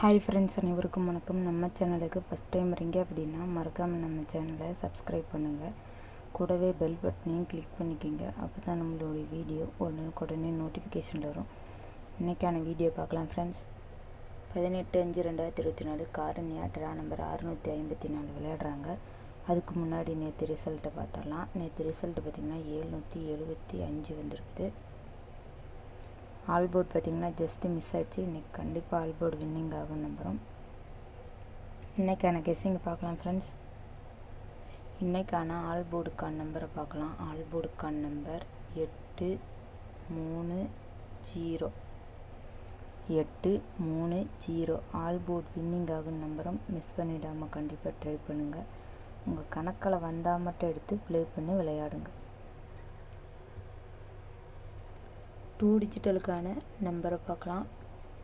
Hi friends, அனைவருக்கும் வணக்கம். நம்ம சேனலுக்கு ஃபஸ்ட் டைம் வரீங்க அப்படின்னா மறக்காமல் நம்ம சேனலை சப்ஸ்கிரைப் பண்ணுங்கள். கூடவே பெல் பட்டனையும் கிளிக் பண்ணிக்கோங்க. அப்போ தான் நம்மளுடைய வீடியோ உடனே நோட்டிஃபிகேஷன் வரும். இன்றைக்கான வீடியோ பார்க்கலாம் ஃப்ரெண்ட்ஸ். 18/5/2024 காரணியா ட்ரா நம்பர் 654 விளையாடுறாங்க. அதுக்கு முன்னாடி நேற்று ரிசல்ட்டை பார்த்தரலாம். நேற்று ரிசல்ட்டு பார்த்திங்கன்னா 775 வந்திருக்குது. ஆல்போர்ட் பார்த்திங்கன்னா ஜஸ்ட்டு மிஸ் ஆகிடுச்சு. இன்றைக்கி கண்டிப்பாக ஆல்போர்ட் வின்னிங் ஆகும் நம்புகிறோம். இன்றைக்கான கெஸ்ஸிங் பார்க்கலாம் ஃப்ரெண்ட்ஸ். இன்றைக்கான ஆல்போர்டுக்கான நம்பரை பார்க்கலாம். ஆல்போர்டுக்கான நம்பர் 830 830. ஆல்போர்ட் வின்னிங் ஆகும் நம்பரும் மிஸ் பண்ணிடாமல் கண்டிப்பாக ட்ரை பண்ணுங்கள். உங்கள் கணக்கில் வந்தால் மட்டும் எடுத்து ப்ளே பண்ணி விளையாடுங்க. 2 டிஜிட்டலுக்கான நம்பரை பார்க்கலாம்.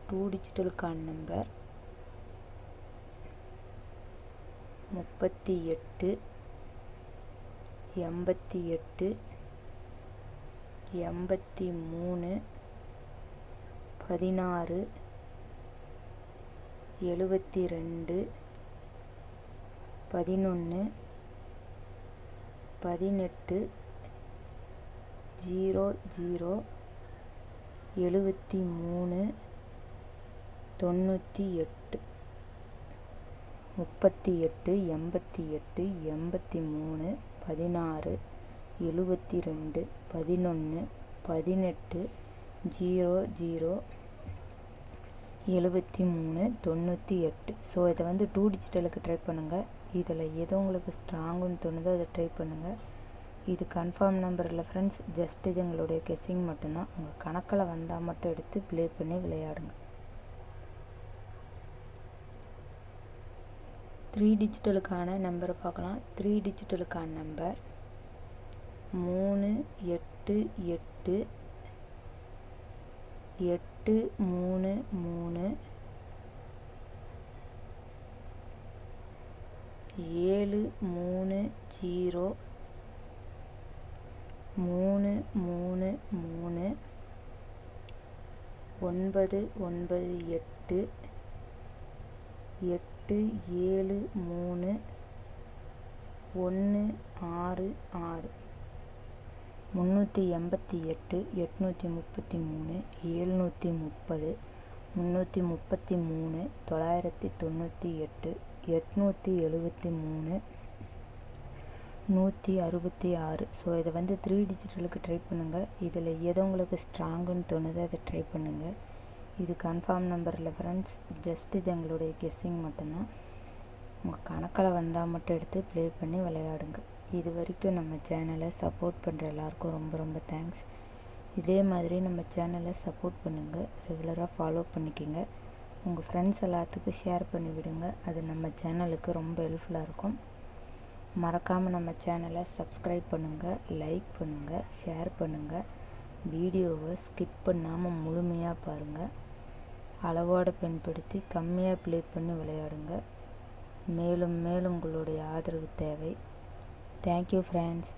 2 டிஜிட்டலுக்கான நம்பர் 38 88 83 16 72 11 18 00 73 98 38 88 83 16 72 11 18 00 73 98. ஸோ இதை 2 டிஜிட்டலுக்கு ட்ரை பண்ணுங்கள். இதில் எது உங்களுக்கு ஸ்ட்ராங்குன்னு தோணுதோ அதை ட்ரை பண்ணுங்கள். இது கன்ஃபார்ம் நம்பர் இல்லை ஃப்ரெண்ட்ஸ், ஜஸ்ட் இது எங்களுடைய கெஸ்ஸிங் மட்டும்தான். உங்கள் கணக்கில் வந்தால் மட்டும் எடுத்து ப்ளே பண்ணி விளையாடுங்க. 3 டிஜிட்டலுக்கான நம்பரை பார்க்கலாம். 3 டிஜிட்டலுக்கான நம்பர் 388 833 730 333 998 873 166 388 833 730 333 998 873 166. ஸோ இதை 3 டிஜிட்டலுக்கு ட்ரை பண்ணுங்கள். இதில் எது உங்களுக்கு ஸ்ட்ராங்குன்னு தோணுதோ அதை ட்ரை பண்ணுங்கள். இது கன்ஃபார்ம் நம்பர் இல்லை ஃப்ரெண்ட்ஸ், ஜஸ்ட் இது எங்களுடைய கெஸ்ஸிங் மட்டும்தான். உங்கள் கணக்கில் வந்தால் மட்டும் எடுத்து ப்ளே பண்ணி விளையாடுங்க. இது வரைக்கும் நம்ம சேனலை சப்போர்ட் பண்ணுற எல்லாருக்கும் ரொம்ப ரொம்ப தேங்க்ஸ். இதே மாதிரி நம்ம சேனலை சப்போர்ட் பண்ணுங்கள். ரெகுலராக ஃபாலோ பண்ணிக்கோங்க. உங்கள் ஃப்ரெண்ட்ஸ் எல்லாத்துக்கும் ஷேர் பண்ணி விடுங்க. அது நம்ம சேனலுக்கு ரொம்ப ஹெல்ப்ஃபுல்லாக இருக்கும். மறக்காமல் நம்ம சேனலை சப்ஸ்கிரைப் பண்ணுங்கள், லைக் பண்ணுங்கள், ஷேர் பண்ணுங்கள். வீடியோவை ஸ்கிப் பண்ணாமல் முழுமையாக பாருங்கள். அளவோடு பயன்படுத்தி கம்மியாக ப்ளே பண்ணி விளையாடுங்க. மேலும் மேலும் உங்களுடைய ஆதரவு தேவை. Thank you friends.